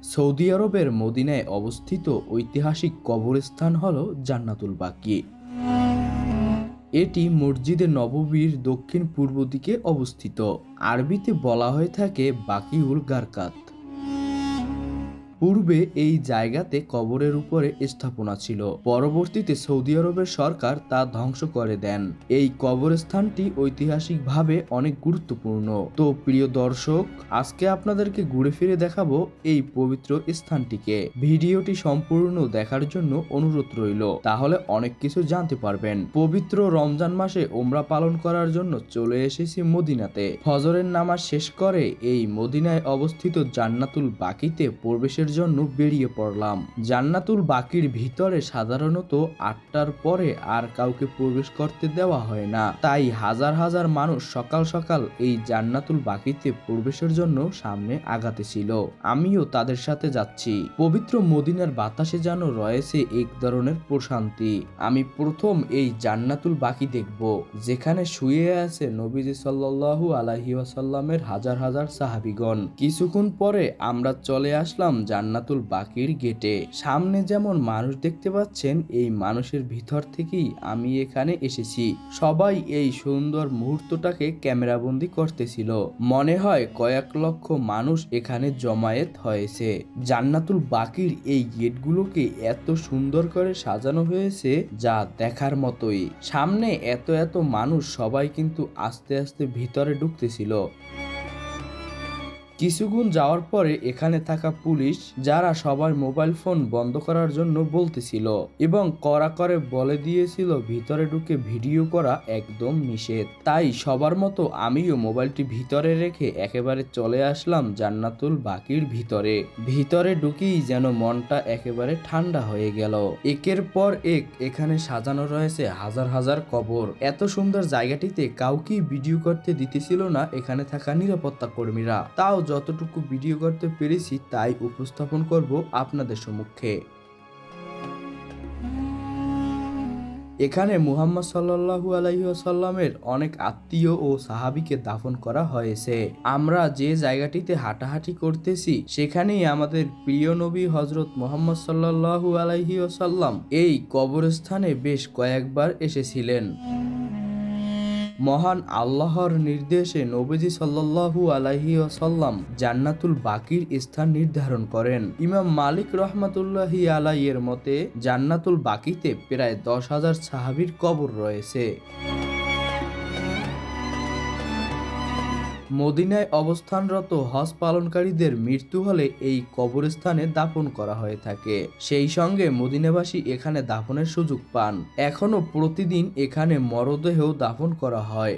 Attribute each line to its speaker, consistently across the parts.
Speaker 1: Saudi আরবের মদিনায় অবস্থিত ঐতিহাসিক কবরস্থান হল জান্নাতুল বাকি। এটি মসজিদে নববীর দক্ষিণ পূর্ব দিকে অবস্থিত। আরবিতে বলা হয়ে থাকে বাকিউল গারকাত। পূর্বে এই জায়গাতে কবরের উপরে স্থাপনা ছিল, পরবর্তীতে সৌদি আরবের সরকার তা ধ্বংস করে দেন। এই কবরস্থানটি ঐতিহাসিকভাবে অনেক গুরুত্বপূর্ণ। তো প্রিয় দর্শক, আজকে আপনাদেরকে ঘুরে ফিরে দেখাবো এই পবিত্র স্থানটিকে। ভিডিওটি সম্পূর্ণ দেখার জন্য অনুরোধ রইল, তাহলে অনেক কিছু জানতে পারবেন। পবিত্র রমজান মাসে ওমরা পালন করার জন্য চলে এসেছি মদিনাতে। ফজরের নামাজ শেষ করে এই মদিনায় অবস্থিত জান্নাতুল বাকিতে প্রবেশের জন্য বেরিয়ে পড়লাম। জান্নাতুল বাকির ভিতরে সাধারণত 8টার পরে আর কাউকে প্রবেশ করতে দেওয়া হয় না, তাই হাজার হাজার মানুষ সকাল সকাল এই জান্নাতুল বাকিতে প্রবেশের জন্য সামনে আগাতে ছিল। আমিও তাদের সাথে যাচ্ছি। পবিত্র মদিনার বাতাসে যেন রয়েছে এক ধরনের প্রশান্তি। আমি প্রথম এই জান্নাতুল বাকি দেখব, যেখানে শুয়ে আছে নবীজি সাল্লাল্লাহু আলাইহি ওয়াসাল্লামের হাজার হাজার সাহাবীগণ। কিছুক্ষণ পরে আমরা চলে আসলাম জান্নাতুল বাকির গেটে। সামনে যেমন মানুষ দেখতে পাচ্ছেন, এই মানুষের ভিতর থেকেই আমি এখানে এসেছি। সবাই এই সুন্দর মুহূর্তটাকে ক্যামেরাবন্দি করতেছিল। মনে হয় কয়েক লক্ষ মানুষ এখানে জমায়েত হয়েছে। জান্নাতুল বাকির এই গেটগুলোকে এত সুন্দর করে সাজানো হয়েছে যা দেখার মতোই। সামনে এত এত মানুষ, সবাই কিন্তু আস্তে আস্তে ভিতরে ঢুকতেছিল। কিছুক্ষণ যাওয়ার পরে এখানে থাকা পুলিশ, যারা সবার মোবাইল ফোন বন্ধ করার জন্য বলতেছিল এবং কড়া করে বলে দিয়েছিল ভিতরে ঢুকে ভিডিও করা একদম নিষেধ। তাই সবার মতো আমিও মোবাইলটি ভিতরে রেখে একেবারে চলে আসলাম জান্নাতুল বাকির ভিতরে। ভিতরে ঢুকেই যেন মনটা একেবারে ঠান্ডা হয়ে গেল। একের পর এক এখানে সাজানো রয়েছে হাজার হাজার কবর। এত সুন্দর জায়গাটিতে কাউকেই ভিডিও করতে দিতেছিল না এখানে থাকা নিরাপত্তা কর্মীরা। তাও যতটুকু ভিডিও করতে পেরেছি তাই উপস্থাপন করব আপনাদের সম্মুখে। এখানে মুহাম্মদ সাল্লাল্লাহু আলাইহি ওয়াসাল্লামের অনেক আত্মীয় ও সাহাবীকে দাফন করা হয়েছে। আমরা যে জায়গাটিতে হাঁটাহাঁটি করতেছি সেখানেই আমাদের প্রিয় নবী হযরত মুহাম্মদ সাল্লাল্লাহু আলাইহি ওয়াসাল্লাম এই কবরস্থানে বেশ কয়েকবার এসেছিলেন। মহান আল্লাহর নির্দেশে নবীজি সাল্লাল্লাহু আলাইহি ওয়াসাল্লাম জান্নাতুল বাকির স্থান নির্ধারণ করেন। ইমাম মালিক রাহমাতুল্লাহি আলাইহির মতে জান্নাতুল বাকিতে প্রায় 10,000 সাহাবীর কবর রয়েছে। মদিনায় অবস্থানরত হজ পালনকারীদের মৃত্যু হলে এই কবরস্থানে দাফন করা হয়ে থাকে। সেই সঙ্গে মদিনাবাসী এখানে দাফনের সুযোগ পান। এখনো প্রতিদিন এখানে মরদেহ দাফন করা হয়।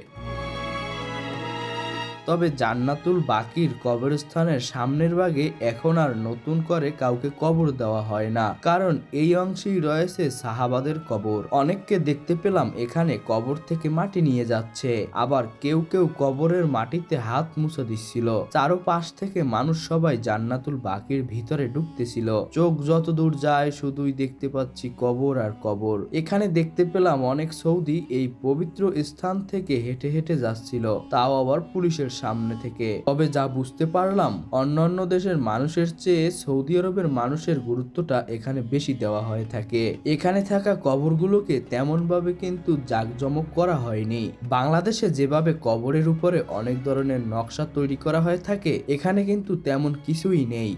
Speaker 1: তবে জান্নাতুল বাকির কবরস্থানের সামনের ভাগে এখন আর নতুন করে কাউকে কবর দেওয়া হয় না, কারণ এই অংশেই রয়েছে সাহাবাদের কবর। অনেককে দেখতে পেলাম এখানে কবর থেকে মাটি নিয়ে যাচ্ছে, আবার কেউ কেউ কবরের মাটিতে হাত মুছে দিচ্ছিল। চারপাশ থেকে মানুষ সবাই জান্নাতুল বাকির ভিতরে ঢুকতেছিল। চোখ যত দূর যায় শুধুই দেখতে পাচ্ছি কবর আর কবর। এখানে দেখতে পেলাম অনেক সৌদি এই পবিত্র স্থান থেকে হেঁটে হেঁটে যাচ্ছিল, তাও আবার পুলিশের সামনে থেকে। তবে যা বুঝতে পারলাম, অন্যান্য দেশের মানুষের চেয়ে সৌদি আরবের মানুষের গুরুত্বটা এখানে বেশি দেওয়া হয়ে থাকে। এখানে থাকা কবরগুলোকে তেমন ভাবে কিন্তু জাঁকজমক করা হয়নি। বাংলাদেশে যেভাবে কবরের উপরে অনেক ধরনের নকশা তৈরি করা হয়ে থাকে, এখানে কিন্তু তেমন কিছুই নেই।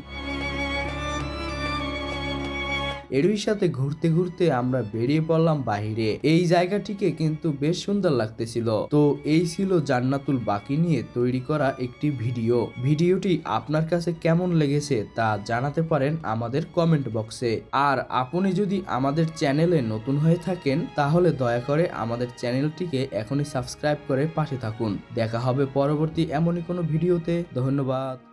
Speaker 1: এরই সাথে ঘুরতে ঘুরতে আমরা বেরিয়ে পড়লাম বাহিরে। এই জায়গাটিকে কিন্তু বেশ সুন্দর লাগতেছিল। তো এই ছিল জান্নাতুল বাকি নিয়ে তৈরি করা একটি ভিডিও। ভিডিওটি আপনার কাছে কেমন লেগেছে তা জানাতে পারেন আমাদের কমেন্ট বক্সে। আর আপনি যদি আমাদের চ্যানেলে নতুন হয়ে থাকেন তাহলে দয়া করে আমাদের চ্যানেলটিকে এখনই সাবস্ক্রাইব করে পাশে থাকুন। দেখা হবে পরবর্তী এমনই কোনো ভিডিওতে। ধন্যবাদ।